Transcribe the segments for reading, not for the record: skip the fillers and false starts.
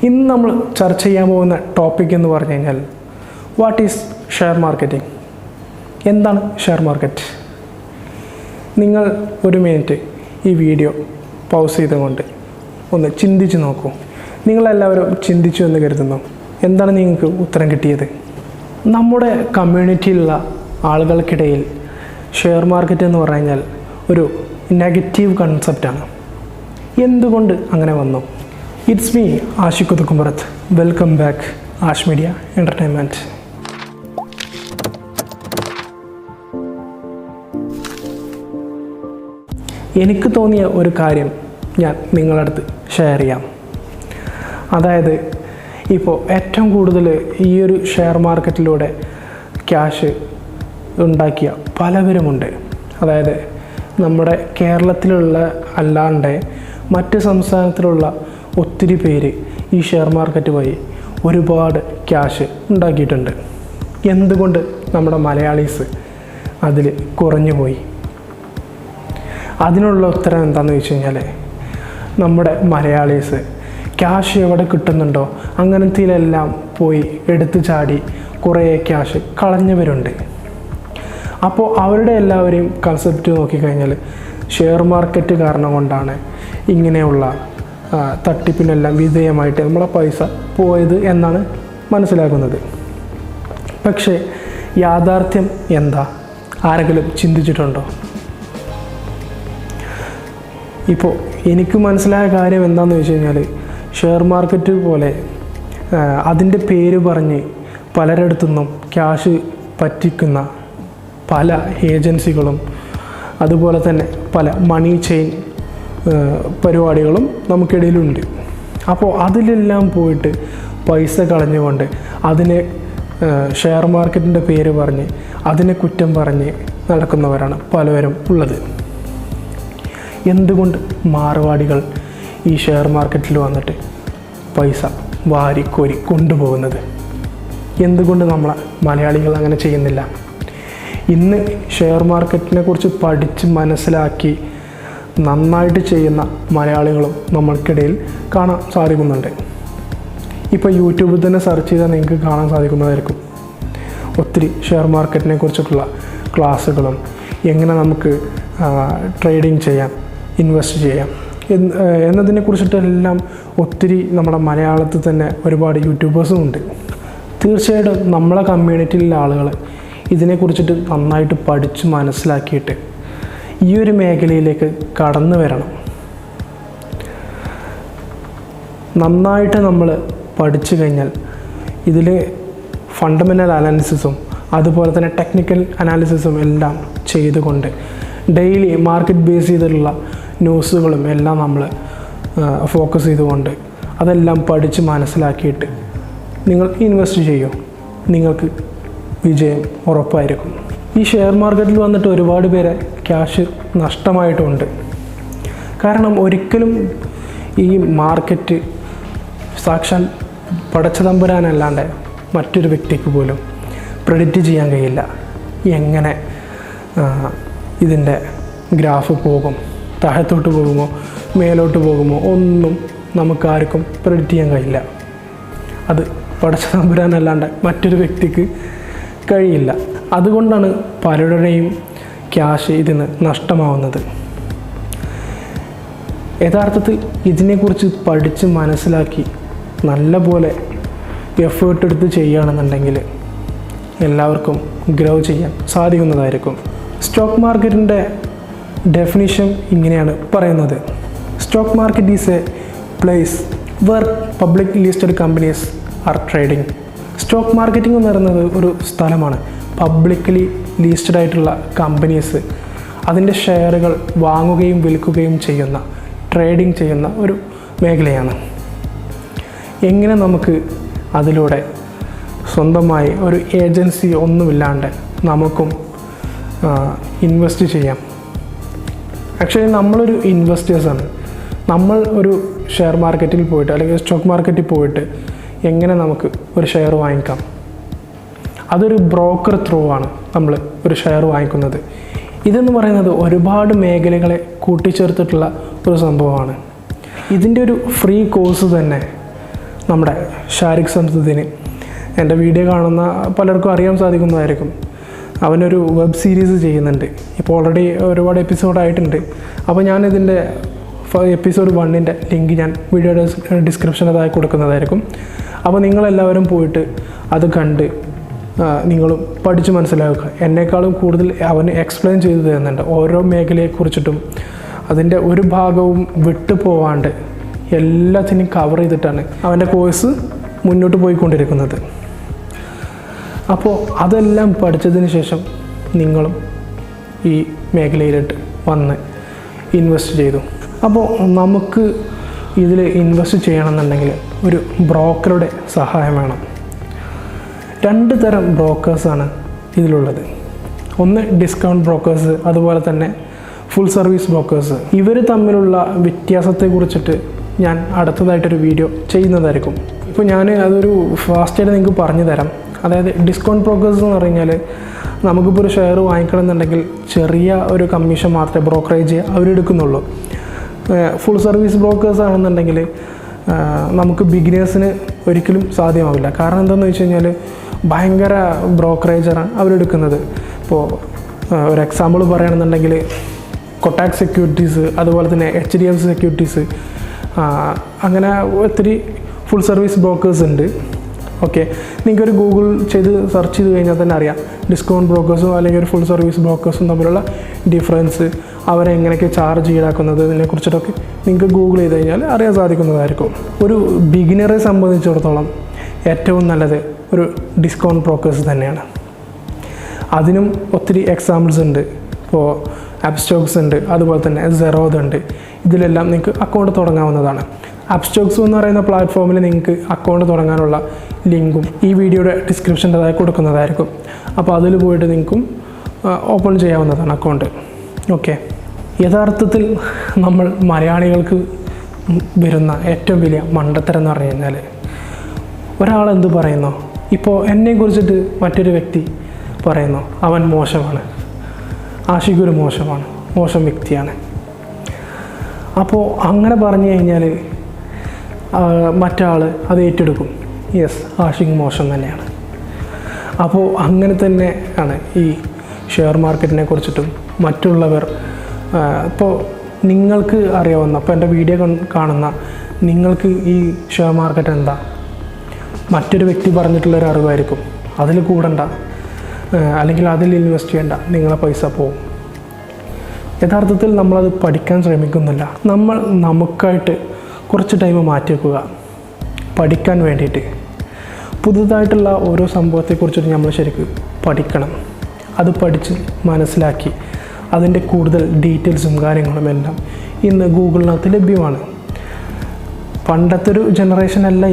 ഇന്ന് നമ്മൾ ചർച്ച ചെയ്യാൻ പോകുന്ന ടോപ്പിക് എന്ന് പറഞ്ഞു കഴിഞ്ഞാൽ വാട്ട് ഈസ് ഷെയർ മാർക്കറ്റിംഗ്? എന്താണ് ഷെയർ മാർക്കറ്റ്? നിങ്ങൾ ഒരു മിനിറ്റ് ഈ വീഡിയോ പൗസ് ചെയ്തുകൊണ്ട് ഒന്ന് ചിന്തിച്ച് നോക്കൂ. നിങ്ങളെല്ലാവരും ചിന്തിച്ചു എന്ന് കരുതുന്നു. എന്താണ് നിങ്ങൾക്ക് ഉത്തരം കിട്ടിയത്? നമ്മുടെ കമ്മ്യൂണിറ്റിയിലുള്ള ആളുകൾക്കിടയിൽ ഷെയർ മാർക്കറ്റ് എന്ന് പറഞ്ഞു കഴിഞ്ഞാൽ ഒരു നെഗറ്റീവ് കൺസെപ്റ്റാണ്. എന്തുകൊണ്ട് അങ്ങനെ വന്നു? ഇറ്റ്സ് മീ ആഷിഖ് കുതുക്കുംപുറത്ത്. Welcome back Ash Media Entertainment. എനിക്ക് തോന്നിയ ഒരു കാര്യം ഞാൻ നിങ്ങളുടെ അടുത്ത് ഷെയർ ചെയ്യാം. അതായത് ഇപ്പോൾ ഏറ്റവും കൂടുതൽ ഈ ഒരു ഷെയർ മാർക്കറ്റിലൂടെ ക്യാഷ് ഉണ്ടാക്കിയ പലവരുമുണ്ട്. അതായത് നമ്മുടെ കേരളത്തിലുള്ള അല്ലാണ്ട് മറ്റ് സംസ്ഥാനത്തിലുള്ള ഒത്തിരി പേര് ഈ ഷെയർ മാർക്കറ്റ് വഴി ഒരുപാട് ക്യാഷ് ഉണ്ടാക്കിയിട്ടുണ്ട്. എന്തുകൊണ്ട് നമ്മുടെ മലയാളീസ് അതിൽ കുറഞ്ഞു പോയി? അതിനുള്ള ഉത്തരം എന്താണെന്ന് വെച്ച് കഴിഞ്ഞാൽ, നമ്മുടെ മലയാളീസ് ക്യാഷ് എവിടെ കിട്ടുന്നുണ്ടോ അങ്ങനത്തിലെല്ലാം പോയി എടുത്തു ചാടി കുറേ ക്യാഷ് കളഞ്ഞവരുണ്ട്. അപ്പോൾ അവരുടെ എല്ലാവരെയും കൺസെപ്റ്റ് നോക്കിക്കഴിഞ്ഞാൽ ഷെയർ മാർക്കറ്റ് കാരണം കൊണ്ടാണ് ഇങ്ങനെയുള്ള തട്ടിപ്പിനെല്ലാം വിധേയമായിട്ട് നമ്മളെ പൈസ പോയത് എന്നാണ് മനസ്സിലാക്കുന്നത്. പക്ഷേ യാഥാർത്ഥ്യം എന്താ? ആരെങ്കിലും ചിന്തിച്ചിട്ടുണ്ടോ? ഇപ്പോൾ എനിക്ക് മനസ്സിലായ കാര്യം എന്താണെന്ന് വെച്ച് കഴിഞ്ഞാൽ, ഷെയർ മാർക്കറ്റ് പോലെ അതിൻ്റെ പേര് പറഞ്ഞ് പലരിടത്തുനിന്നും ക്യാഷ് പറ്റിക്കുന്ന പല ഏജൻസികളും അതുപോലെ തന്നെ പല മണി ചെയിൻ പരിപാടികളും നമുക്കിടയിലുണ്ട്. അപ്പോൾ അതിലെല്ലാം പോയിട്ട് പൈസ കളഞ്ഞുകൊണ്ട് അതിനെ ഷെയർ മാർക്കറ്റിൻ്റെ പേര് പറഞ്ഞ് അതിനെ കുറ്റം പറഞ്ഞ് നടക്കുന്നവരാണ് പലവരും ഉള്ളത്. എന്തുകൊണ്ട് മാർവാടികൾ ഈ ഷെയർ മാർക്കറ്റിൽ വന്നിട്ട് പൈസ വാരിക്കോരി കൊണ്ടുപോകുന്നത്? എന്തുകൊണ്ട് നമ്മളെ മലയാളികൾ അങ്ങനെ ചെയ്യുന്നില്ല? ഇന്ന് ഷെയർ മാർക്കറ്റിനെ കുറിച്ച് പഠിച്ച് മനസ്സിലാക്കി നന്നായിട്ട് ചെയ്യുന്ന മലയാളികളും നമ്മൾക്കിടയിൽ കാണാൻ സാധിക്കുന്നുണ്ട്. ഇപ്പോൾ യൂട്യൂബിൽ തന്നെ സെർച്ച് ചെയ്താൽ നിങ്ങൾക്ക് കാണാൻ സാധിക്കുന്നതായിരിക്കും ഒത്തിരി ഷെയർ മാർക്കറ്റിനെ കുറിച്ചിട്ടുള്ള ക്ലാസ്സുകളും എങ്ങനെ നമുക്ക് ട്രേഡിങ് ചെയ്യാം, ഇൻവെസ്റ്റ് ചെയ്യാം എന്നതിനെക്കുറിച്ചിട്ടെല്ലാം ഒത്തിരി നമ്മുടെ മലയാളത്തിൽ തന്നെ ഒരുപാട് യൂട്യൂബേഴ്സും ഉണ്ട്. തീർച്ചയായിട്ടും നമ്മളെ കമ്മ്യൂണിറ്റിയിലുള്ള ആളുകൾ ഇതിനെക്കുറിച്ചിട്ട് നന്നായിട്ട് പഠിച്ച് മനസ്സിലാക്കിയിട്ട് ഈ ഒരു മേഖലയിലേക്ക് കടന്നു വരണം. നന്നായിട്ട് നമ്മൾ പഠിച്ചു കഴിഞ്ഞാൽ ഇതിൽ ഫണ്ടമെൻ്റൽ അനാലിസിസും അതുപോലെ തന്നെ ടെക്നിക്കൽ അനാലിസിസും എല്ലാം ചെയ്തുകൊണ്ട് ഡെയിലി മാർക്കറ്റ് ബേസ് ചെയ്തിട്ടുള്ള ന്യൂസുകളും എല്ലാം നമ്മൾ ഫോക്കസ് ചെയ്തുകൊണ്ട് അതെല്ലാം പഠിച്ച് മനസ്സിലാക്കിയിട്ട് നിങ്ങൾ ഇൻവെസ്റ്റ് ചെയ്യും, നിങ്ങൾക്ക് വിജയം ഉറപ്പായിരിക്കും. ഈ ഷെയർ മാർക്കറ്റിൽ വന്നിട്ട് ഒരുപാട് പേരെ ക്യാഷ് നഷ്ടമായിട്ടുണ്ട്. കാരണം ഒരിക്കലും ഈ മാർക്കറ്റ് സാക്ഷാൽ പടച്ചതമ്പുരാനല്ലാണ്ട് മറ്റൊരു വ്യക്തിക്ക് പോലും പ്രെഡിക്റ്റ് ചെയ്യാൻ കഴിയില്ല. എങ്ങനെ ഇതിൻ്റെ ഗ്രാഫ് പോകും, താഴത്തോട്ട് പോകുമോ മേലോട്ട് പോകുമോ ഒന്നും നമുക്കാർക്കും പ്രെഡിക്റ്റ് ചെയ്യാൻ കഴിയില്ല. അത് പടച്ചതമ്പുരാനല്ലാണ്ട് മറ്റൊരു വ്യക്തിക്ക് കഴിയില്ല. അതുകൊണ്ടാണ് പലരുടെയും ക്യാഷ് ഇതിന് നഷ്ടമാവുന്നത്. യഥാർത്ഥത്തിൽ ഇതിനെക്കുറിച്ച് പഠിച്ച് മനസ്സിലാക്കി നല്ല പോലെ എഫേർട്ട് എടുത്ത് ചെയ്യുകയാണെന്നുണ്ടെങ്കിൽ എല്ലാവർക്കും ഗ്രോ ചെയ്യാൻ സാധിക്കുന്നതായിരിക്കും. സ്റ്റോക്ക് മാർക്കറ്റിൻ്റെ ഡെഫിനിഷൻ ഇങ്ങനെയാണ് പറയുന്നത്: stock market is A place were public listed companies R trading. Stock marketing എന്ന് പറയുന്നത് ഒരു സ്ഥലമാണ്. പബ്ലിക്കലി ലിസ്റ്റഡ് ആയിട്ടുള്ള കമ്പനീസ് അതിൻ്റെ ഷെയറുകൾ വാങ്ങുകയും വിൽക്കുകയും ചെയ്യുന്ന, ട്രേഡിംഗ് ചെയ്യുന്ന ഒരു മേഖലയാണ്. എങ്ങനെ നമുക്ക് അതിലൂടെ സ്വന്തമായി ഒരു ഏജൻസി ഒന്നുമില്ലാണ്ട് നമുക്കും ഇൻവെസ്റ്റ് ചെയ്യാം? ആക്ച്വലി നമ്മളൊരു ഇൻവെസ്റ്റേഴ്സാണ്. നമ്മൾ ഒരു ഷെയർ മാർക്കറ്റിൽ പോയിട്ട് അല്ലെങ്കിൽ സ്റ്റോക്ക് മാർക്കറ്റിൽ പോയിട്ട് എങ്ങനെ നമുക്ക് ഒരു ഷെയർ വാങ്ങിക്കാം? അതൊരു ബ്രോക്കർ ത്രൂ ആണ് നമ്മൾ ഒരു ഷെയർ വാങ്ങിക്കുന്നത്. ഇതെന്ന് പറയുന്നത് ഒരുപാട് മേഖലകളെ കൂട്ടിച്ചേർത്തിട്ടുള്ള ഒരു സംഭവമാണ്. ഇതിൻ്റെ ഒരു ഫ്രീ കോഴ്സ് തന്നെ നമ്മുടെ ഷാരിഖ് സംസുദ്ദീന്. എൻ്റെ വീഡിയോ കാണുന്ന പലർക്കും അറിയാൻ സാധിക്കുന്നതായിരിക്കും. അവനൊരു വെബ് സീരീസ് ചെയ്യുന്നുണ്ട്. ഇപ്പോൾ ഓൾറെഡി ഒരുപാട് എപ്പിസോഡായിട്ടുണ്ട്. അപ്പോൾ ഞാനിതിൻ്റെ എപ്പിസോഡ് 1ൻ്റെ ലിങ്ക് ഞാൻ വീഡിയോയുടെ ഡിസ്ക്രിപ്ഷനതായി കൊടുക്കുന്നതായിരിക്കും. അപ്പോൾ നിങ്ങളെല്ലാവരും പോയിട്ട് അത് കണ്ട് നിങ്ങളും പഠിച്ച് മനസ്സിലാക്കുക. എന്നെക്കാളും കൂടുതൽ അവന് എക്സ്പ്ലെയിൻ ചെയ്തു തരുന്നുണ്ട്. ഓരോ മേഖലയെക്കുറിച്ചിട്ടും അതിൻ്റെ ഒരു ഭാഗവും വിട്ടു പോവാണ്ട് എല്ലാത്തിനും കവർ ചെയ്തിട്ടാണ് അവൻ്റെ കോഴ്സ് മുന്നോട്ട് പോയിക്കൊണ്ടിരിക്കുന്നത്. അപ്പോൾ അതെല്ലാം പഠിച്ചതിന് ശേഷം നിങ്ങളും ഈ മേഖലയിലോട്ട് വന്ന് ഇൻവെസ്റ്റ് ചെയ്തു. അപ്പോൾ നമുക്ക് ഇതിൽ ഇൻവെസ്റ്റ് ചെയ്യണമെന്നുണ്ടെങ്കിൽ ഒരു ബ്രോക്കറുടെ സഹായം വേണം. 2 തരം ബ്രോക്കേഴ്സാണ് ഇതിലുള്ളത്. ഒന്ന് ഡിസ്കൗണ്ട് ബ്രോക്കേഴ്സ്, അതുപോലെ തന്നെ ഫുൾ സർവീസ് ബ്രോക്കേഴ്സ്. ഇവർ തമ്മിലുള്ള വ്യത്യാസത്തെക്കുറിച്ചിട്ട് ഞാൻ അടുത്തതായിട്ടൊരു വീഡിയോ ചെയ്യുന്നതായിരിക്കും. ഇപ്പോൾ ഞാൻ അതൊരു ഫാസ്റ്റായിട്ട് നിങ്ങൾക്ക് പറഞ്ഞു തരാം. അതായത് ഡിസ്കൗണ്ട് ബ്രോക്കേഴ്സ് എന്ന് പറഞ്ഞു കഴിഞ്ഞാൽ നമുക്കിപ്പോൾ ഒരു ഷെയർ വാങ്ങിക്കണമെന്നുണ്ടെങ്കിൽ ചെറിയ ഒരു കമ്മീഷൻ മാത്രമേ ബ്രോക്കറേജ് അവരെടുക്കുന്നുള്ളൂ. ഫുൾ സർവീസ് ബ്രോക്കേഴ്സ് ആണെന്നുണ്ടെങ്കിൽ നമുക്ക് ബിഗിനേഴ്സിന് ഒരിക്കലും സാധ്യമാവില്ല. കാരണം എന്താണെന്ന് വെച്ച് കഴിഞ്ഞാൽ ഭയങ്കര ബ്രോക്കറേജാണ് അവരെടുക്കുന്നത്. ഇപ്പോൾ ഒരു എക്സാമ്പിൾ പറയുകയാണെന്നുണ്ടെങ്കിൽ കൊട്ടാക് സെക്യൂരിറ്റീസ്, അതുപോലെ തന്നെ HDFC സെക്യൂരിറ്റീസ്, അങ്ങനെ ഒത്തിരി ഫുൾ സർവീസ് ബ്രോക്കേഴ്സ് ഉണ്ട്. ഓക്കെ, നിങ്ങൾക്കൊരു ഗൂഗിൾ ചെയ്ത് സെർച്ച് ചെയ്ത് കഴിഞ്ഞാൽ തന്നെ അറിയാം ഡിസ്കൗണ്ട് ബ്രോക്കേഴ്സും അല്ലെങ്കിൽ ഒരു ഫുൾ സർവീസ് ബ്രോക്കേഴ്സും തമ്മിലുള്ള ഡിഫറൻസ്, അവരെങ്ങനെയൊക്കെ ചാർജ് ഈടാക്കുന്നത്, ഇതിനെക്കുറിച്ചിട്ടൊക്കെ നിങ്ങൾക്ക് ഗൂഗിൾ ചെയ്ത് കഴിഞ്ഞാൽ അറിയാൻ സാധിക്കുന്നതായിരിക്കും. ഒരു ബിഗിനറെ സംബന്ധിച്ചിടത്തോളം ഏറ്റവും നല്ലത് ഒരു ഡിസ്കൗണ്ട് ബ്രോക്കേഴ്സ് തന്നെയാണ്. അതിനും ഒത്തിരി എക്സാമ്പിൾസ് ഉണ്ട്. ഇപ്പോൾ അപ്സ്റ്റോക്സ് ഉണ്ട്, അതുപോലെ തന്നെ സെറോദ് ഉണ്ട്. ഇതിലെല്ലാം നിങ്ങൾക്ക് അക്കൗണ്ട് തുടങ്ങാവുന്നതാണ്. അപ്സ്റ്റോക്സ് എന്ന് പറയുന്ന പ്ലാറ്റ്ഫോമിൽ നിങ്ങൾക്ക് അക്കൗണ്ട് തുടങ്ങാനുള്ള ലിങ്കും ഈ വീഡിയോയുടെ ഡിസ്ക്രിപ്ഷൻ്റെതായി കൊടുക്കുന്നതായിരിക്കും. അപ്പോൾ അതിൽ പോയിട്ട് നിങ്ങൾക്കും ഓപ്പൺ ചെയ്യാവുന്നതാണ് അക്കൗണ്ട്. ഓക്കെ, യഥാർത്ഥത്തിൽ നമ്മൾ മലയാളികൾക്ക് വരുന്ന ഏറ്റവും വലിയ മണ്ടത്തരം എന്ന് പറഞ്ഞു കഴിഞ്ഞാൽ ഒരാളെന്ത് പറയുന്നോ, ഇപ്പോൾ എന്നെക്കുറിച്ചിട്ട് മറ്റൊരു വ്യക്തി പറയുന്നു അവൻ മോശമാണ്, ആഷിഖ് ഒരു മോശമാണ്, മോശം വ്യക്തിയാണ്. അപ്പോൾ അങ്ങനെ പറഞ്ഞു കഴിഞ്ഞാൽ മറ്റാൾ അത് ഏറ്റെടുക്കും, യെസ് ആഷിഖ് മോശം തന്നെയാണ്. അപ്പോൾ അങ്ങനെ തന്നെ ആണ് ഈ ഷെയർ മാർക്കറ്റിനെ കുറിച്ചിട്ടും മറ്റുള്ളവർ. ഇപ്പോൾ നിങ്ങൾക്ക് അറിയാവുന്ന, അപ്പോൾ എൻ്റെ വീഡിയോ കാണുന്ന നിങ്ങൾക്ക് ഈ ഷെയർ മാർക്കറ്റ് എന്താ മറ്റൊരു വ്യക്തി പറഞ്ഞിട്ടുള്ളൊരു അറിവായിരിക്കും. അതിൽ കൂടണ്ട, അല്ലെങ്കിൽ അതിൽ ഇൻവെസ്റ്റ് ചെയ്യേണ്ട, നിങ്ങളെ പൈസ പോവും. യഥാർത്ഥത്തിൽ നമ്മളത് പഠിക്കാൻ ശ്രമിക്കുന്നില്ല. നമ്മൾ നമുക്കായിട്ട് കുറച്ച് ടൈം മാറ്റി വെക്കുക പഠിക്കാൻ വേണ്ടിയിട്ട്. പുതുതായിട്ടുള്ള ഓരോ സംഭവത്തെക്കുറിച്ചിട്ട് നമ്മൾ ശരിക്കും പഠിക്കണം. അത് പഠിച്ച് മനസ്സിലാക്കി അതിൻ്റെ കൂടുതൽ ഡീറ്റെയിൽസും കാര്യങ്ങളും എല്ലാം ഇന്ന് ഗൂഗിളിനകത്ത് ലഭ്യമാണ്. പണ്ടത്തെ ഒരു ജനറേഷൻ അല്ല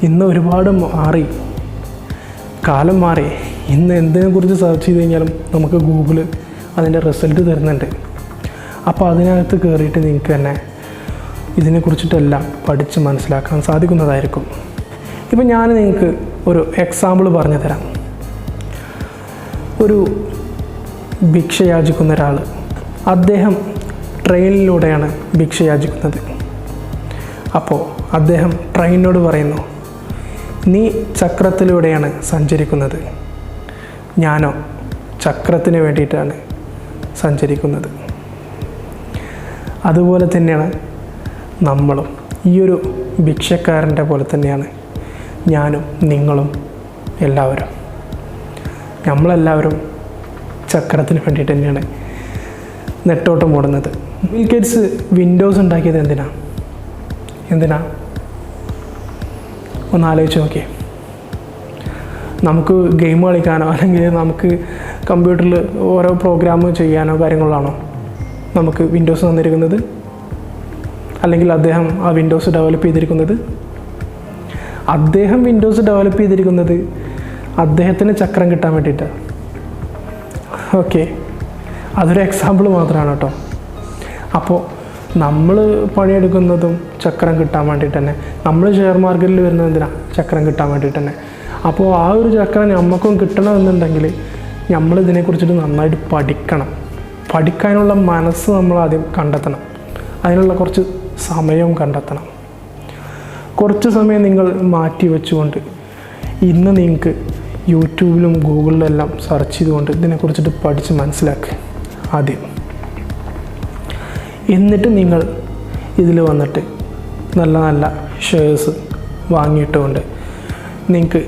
ഇന്ന് ഒരുപാട് മാറി, കാലം മാറി. ഇന്ന് എന്തിനെക്കുറിച്ച് സെർച്ച് ചെയ്ത് കഴിഞ്ഞാലും നമുക്ക് ഗൂഗിൾ അതിൻ്റെ റിസൾട്ട് തരുന്നുണ്ട്. അപ്പോൾ അതിനകത്ത് കയറിയിട്ട് നിങ്ങൾക്ക് തന്നെ ഇതിനെക്കുറിച്ചിട്ടെല്ലാം പഠിച്ച് മനസ്സിലാക്കാൻ സാധിക്കുന്നതായിരിക്കും. ഇപ്പം ഞാൻ നിങ്ങൾക്ക് ഒരു എക്സാമ്പിൾ പറഞ്ഞു തരാം. ഒരു ഭിക്ഷ യാചിക്കുന്ന ഒരാൾ, അദ്ദേഹം ട്രെയിനിലൂടെയാണ് ഭിക്ഷ യാചിക്കുന്നത്. അപ്പോൾ അദ്ദേഹം ട്രെയിനിനോട് പറയുന്നു, നീ ചക്രത്തിലൂടെയാണ് സഞ്ചരിക്കുന്നത്, ഞാനോ ചക്രത്തിന് വേണ്ടിയിട്ടാണ് സഞ്ചരിക്കുന്നത്. അതുപോലെ തന്നെയാണ് നമ്മളും. ഈ ഒരു ഭിക്ഷക്കാരൻ്റെ പോലെ തന്നെയാണ് ഞാനും നിങ്ങളും എല്ലാവരും. നമ്മളെല്ലാവരും ചക്രത്തിന് വേണ്ടിയിട്ട് തന്നെയാണ് നെട്ടോട്ടം ഓടുന്നത്. ബിൽ ഗേറ്റ്സ് വിൻഡോസ് ഉണ്ടാക്കിയത് എന്തിനാ ഒന്ന് ആലോചിച്ച് നോക്കിയേ. നമുക്ക് ഗെയിം കളിക്കാനോ അല്ലെങ്കിൽ നമുക്ക് കമ്പ്യൂട്ടറിൽ ഓരോ പ്രോഗ്രാം ചെയ്യാനോ കാര്യങ്ങളാണോ നമുക്ക് വിൻഡോസ് തന്നിരിക്കുന്നത്? അല്ലെങ്കിൽ അദ്ദേഹം ആ വിൻഡോസ് ഡെവലപ്പ് ചെയ്തിരിക്കുന്നത്? അദ്ദേഹം വിൻഡോസ് ഡെവലപ്പ് ചെയ്തിരിക്കുന്നത് അദ്ദേഹത്തിന് ചക്രം കിട്ടാൻ വേണ്ടിയിട്ടാണ്. ഓക്കെ, അതൊരു എക്സാമ്പിൾ മാത്രമാണ് കേട്ടോ. അപ്പോൾ നമ്മൾ പണിയെടുക്കുന്നതും ചക്രം കിട്ടാൻ വേണ്ടിയിട്ട് തന്നെ. നമ്മൾ ഷെയർ മാർക്കറ്റിൽ വരുന്നത് എന്തിനാണ്? ചക്രം കിട്ടാൻ വേണ്ടിയിട്ട് തന്നെ. അപ്പോൾ ആ ഒരു ചക്രം നമുക്കും കിട്ടണമെന്നുണ്ടെങ്കിൽ നമ്മൾ ഇതിനെക്കുറിച്ചിട്ട് നന്നായിട്ട് പഠിക്കണം. പഠിക്കാനുള്ള മനസ്സ് നമ്മൾ ആദ്യം കണ്ടെത്തണം. അതിനുള്ള കുറച്ച് സമയവും കണ്ടെത്തണം. കുറച്ച് സമയം നിങ്ങൾ മാറ്റി വെച്ചുകൊണ്ട് ഇന്ന് നിങ്ങൾക്ക് യൂട്യൂബിലും ഗൂഗിളിലും എല്ലാം സെർച്ച് ചെയ്തുകൊണ്ട് ഇതിനെക്കുറിച്ചിട്ട് പഠിച്ച് മനസ്സിലാക്കുക ആദ്യം. എന്നിട്ട് നിങ്ങൾ ഇതിൽ വന്നിട്ട് നല്ല നല്ല ഷെയർസ് വാങ്ങിയിട്ടുകൊണ്ട് നിങ്ങൾക്ക്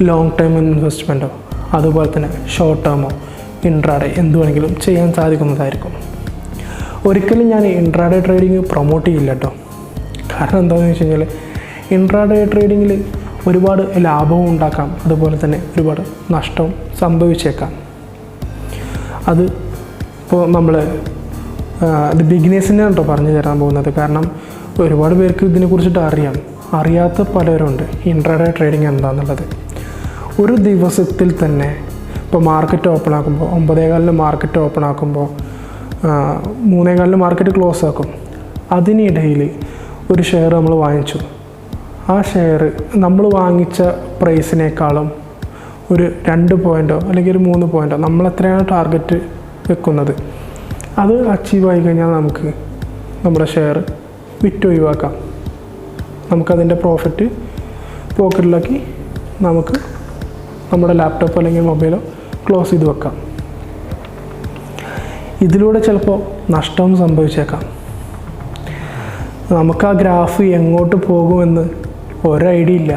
ലോങ് ടൈം ഇൻവെസ്റ്റ്മെൻറ്റോ അതുപോലെ തന്നെ ഷോർട്ട് ടേമോ ഇൻട്രാഡേ എന്ത് വേണമെങ്കിലും ചെയ്യാൻ സാധിക്കുന്നതായിരിക്കും. ഒരിക്കലും ഞാൻ ഇൻട്രാഡേ ട്രേഡിങ് പ്രൊമോട്ട് ചെയ്യില്ല കേട്ടോ. കാരണം എന്താണെന്ന് വെച്ച് കഴിഞ്ഞാൽ ഇൻട്രാഡേ ട്രേഡിങ്ങിൽ ഒരുപാട് ലാഭവും ഉണ്ടാക്കാം, അതുപോലെ തന്നെ ഒരുപാട് നഷ്ടവും സംഭവിച്ചേക്കാം. അത് ഇപ്പോൾ നമ്മൾ അത് ബിഗിനേഴ്സിനെ കേട്ടോ പറഞ്ഞു തരാൻ പോകുന്നത്. കാരണം ഒരുപാട് പേർക്ക് ഇതിനെക്കുറിച്ചിട്ട് അറിയാത്ത പലരുണ്ട് ഇൻട്രാഡേ ട്രേഡിങ് എന്താണെന്നുള്ളത്. ഒരു ദിവസത്തിൽ തന്നെ ഇപ്പോൾ മാർക്കറ്റ് ഓപ്പൺ ആക്കുമ്പോൾ 9:15 മാർക്കറ്റ് ഓപ്പൺ ആക്കുമ്പോൾ 3:15 മാർക്കറ്റ് ക്ലോസ് ആക്കും. അതിനിടയിൽ ഒരു ഷെയർ നമ്മൾ വാങ്ങിച്ചു. ആ ഷെയർ നമ്മൾ വാങ്ങിച്ച പ്രൈസിനേക്കാളും ഒരു 2 പോയിൻറ്റോ അല്ലെങ്കിൽ ഒരു 3 പോയിൻറ്റോ നമ്മൾ എത്രയാണ് ടാർഗറ്റ് വെക്കുന്നത് അത് അച്ചീവ് ആയി കഴിഞ്ഞാൽ നമുക്ക് നമ്മുടെ ഷെയർ വിറ്റ് ഒഴിവാക്കാം. നമുക്കതിൻ്റെ പ്രോഫിറ്റ് പോക്കറ്റിലാക്കി നമുക്ക് നമ്മുടെ ലാപ്ടോപ്പ് അല്ലെങ്കിൽ മൊബൈലോ ക്ലോസ് ചെയ്ത് വെക്കാം. ഇതിലൂടെ ചിലപ്പോൾ നഷ്ടവും സംഭവിച്ചേക്കാം. നമുക്ക് ആ ഗ്രാഫ് എങ്ങോട്ട് പോകുമെന്ന് ഒരൈഡിയ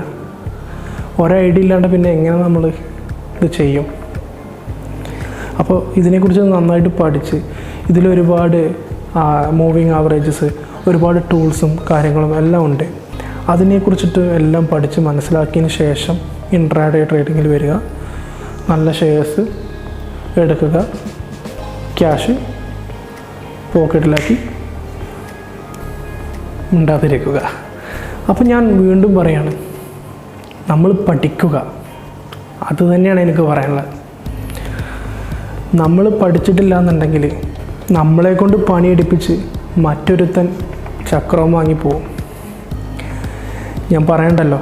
ഇല്ലാണ്ട് പിന്നെ എങ്ങനെ നമ്മൾ ഇത് ചെയ്യും? അപ്പോൾ ഇതിനെക്കുറിച്ച് നന്നായിട്ട് പഠിച്ച് ഇതിലൊരുപാട് മൂവിങ് ആവറേജസ്, ഒരുപാട് ടൂൾസും കാര്യങ്ങളും എല്ലാം ഉണ്ട്. അതിനെക്കുറിച്ചിട്ട് എല്ലാം പഠിച്ച് മനസ്സിലാക്കിയതിന് ശേഷം ഇൻട്രാഡേ ട്രേഡിങ്ങിൽ വരിക, നല്ല ഷെയർസ് എടുക്കുക, ക്യാഷ് പോക്കറ്റിലാക്കി ഉണ്ടാതിരിക്കുക. അപ്പോൾ ഞാൻ വീണ്ടും പറയാണ്, നമ്മൾ പഠിക്കുക. അതുതന്നെയാണ് എനിക്ക് പറയാനുള്ളത്. നമ്മൾ പഠിച്ചിട്ടില്ല എന്നുണ്ടെങ്കിൽ നമ്മളെ കൊണ്ട് പണിയെടുപ്പിച്ച് മറ്റൊരുത്തൻ ചക്രവും വാങ്ങിപ്പോവും. ഞാൻ പറയണ്ടല്ലോ,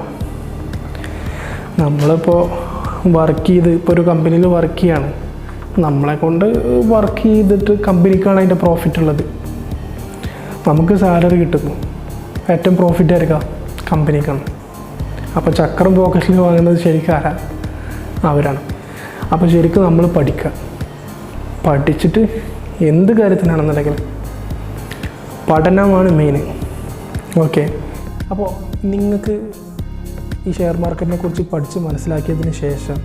നമ്മളിപ്പോൾ ഇപ്പോൾ ഒരു കമ്പനിയിൽ വർക്ക് ചെയ്യാണ്. നമ്മളെ കൊണ്ട് വർക്ക് ചെയ്തിട്ട് കമ്പനിക്കാണ് അതിൻ്റെ പ്രോഫിറ്റ് ഉള്ളത്. നമുക്ക് സാലറി കിട്ടുന്നു, ഏറ്റവും പ്രോഫിറ്റ് ആയിരിക്കാം കമ്പനിക്കാണ്. അപ്പോൾ ചക്രം പോക്കറ്റിൽ വാങ്ങുന്നത് ശരിക്കും അവരാണ്. അപ്പോൾ ശരിക്കും നമ്മൾ പഠിച്ചിട്ട് എന്ത് കാര്യത്തിനാണെന്നുണ്ടെങ്കിൽ പഠനമാണ് മെയിൻ. ഓക്കെ, അപ്പോൾ നിങ്ങൾക്ക് ഈ ഷെയർ മാർക്കറ്റിനെ കുറിച്ച് പഠിച്ച് മനസ്സിലാക്കിയതിന് ശേഷം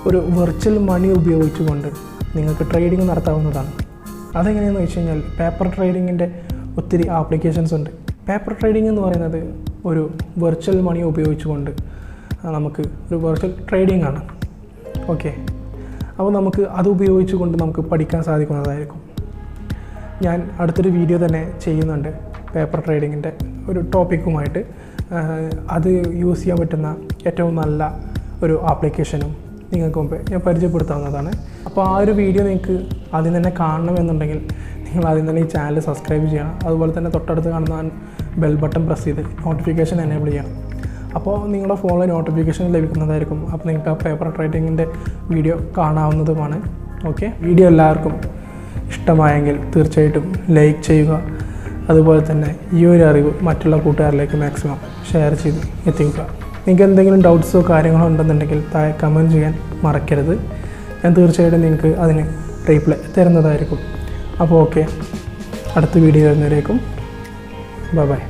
ഒരു വെർച്വൽ മണി ഉപയോഗിച്ചുകൊണ്ട് നിങ്ങൾക്ക് ട്രേഡിംഗ് നടത്താവുന്നതാണ്. അതെങ്ങനെയാണെന്ന് വെച്ച് കഴിഞ്ഞാൽ പേപ്പർ ട്രേഡിങ്ങിൻ്റെ ഒത്തിരി ആപ്ലിക്കേഷൻസ് ഉണ്ട്. പേപ്പർ ട്രേഡിംഗ് എന്ന് പറയുന്നത് ഒരു വെർച്വൽ മണി ഉപയോഗിച്ചുകൊണ്ട് നമുക്ക് ഒരു വെർച്വൽ ട്രേഡിംഗ് ആണ്. ഓക്കെ, അപ്പോൾ നമുക്ക് അത് ഉപയോഗിച്ചുകൊണ്ട് നമുക്ക് പഠിക്കാൻ സാധിക്കുന്നതായിരിക്കും. ഞാൻ അടുത്തൊരു വീഡിയോ തന്നെ ചെയ്യുന്നുണ്ട് പേപ്പർ ട്രേഡിങ്ങിൻ്റെ ഒരു ടോപ്പിക്കുമായിട്ട്. അത് യൂസ് ചെയ്യാൻ പറ്റുന്ന ഏറ്റവും നല്ല ഒരു ആപ്ലിക്കേഷനും നിങ്ങൾക്ക് മുമ്പ് ഞാൻ പരിചയപ്പെടുത്താവുന്നതാണ്. അപ്പോൾ ആ ഒരു വീഡിയോ നിങ്ങൾക്ക് ആദ്യം തന്നെ കാണണമെന്നുണ്ടെങ്കിൽ നിങ്ങൾ ആദ്യം തന്നെ ഈ ചാനൽ സബ്സ്ക്രൈബ് ചെയ്യണം. അതുപോലെ തന്നെ തൊട്ടടുത്ത് കാണുന്ന ബെൽ ബട്ടൺ പ്രസ് ചെയ്ത് നോട്ടിഫിക്കേഷൻ എനേബിൾ ചെയ്യണം. അപ്പോൾ നിങ്ങളുടെ ഫോണിൽ നോട്ടിഫിക്കേഷൻ ലഭിക്കുന്നതായിരിക്കും. അപ്പോൾ നിങ്ങൾക്ക് ആ പേപ്പർ ട്രേഡിങ്ങിൻ്റെ വീഡിയോ കാണാവുന്നതുമാണ്. ഓക്കെ, വീഡിയോ എല്ലാവർക്കും ഇഷ്ടമായെങ്കിൽ തീർച്ചയായിട്ടും ലൈക്ക് ചെയ്യുക. അതുപോലെ തന്നെ ഈ ഒരു അറിവ് മറ്റുള്ള കൂട്ടുകാരിലേക്ക് മാക്സിമം ഷെയർ ചെയ്ത് എത്തിക്കുക. നിങ്ങൾക്ക് എന്തെങ്കിലും ഡൗട്ട്സോ കാര്യങ്ങളോ ഉണ്ടെന്നുണ്ടെങ്കിൽ താഴെ കമൻറ്റ് ചെയ്യാൻ മറക്കരുത്. ഞാൻ തീർച്ചയായിട്ടും നിങ്ങൾക്ക് അതിന് റീപ്ലൈ തരുന്നതായിരിക്കും. അപ്പോൾ ഓക്കെ, അടുത്ത വീഡിയോ വരുന്നവരേക്കും ബൈ.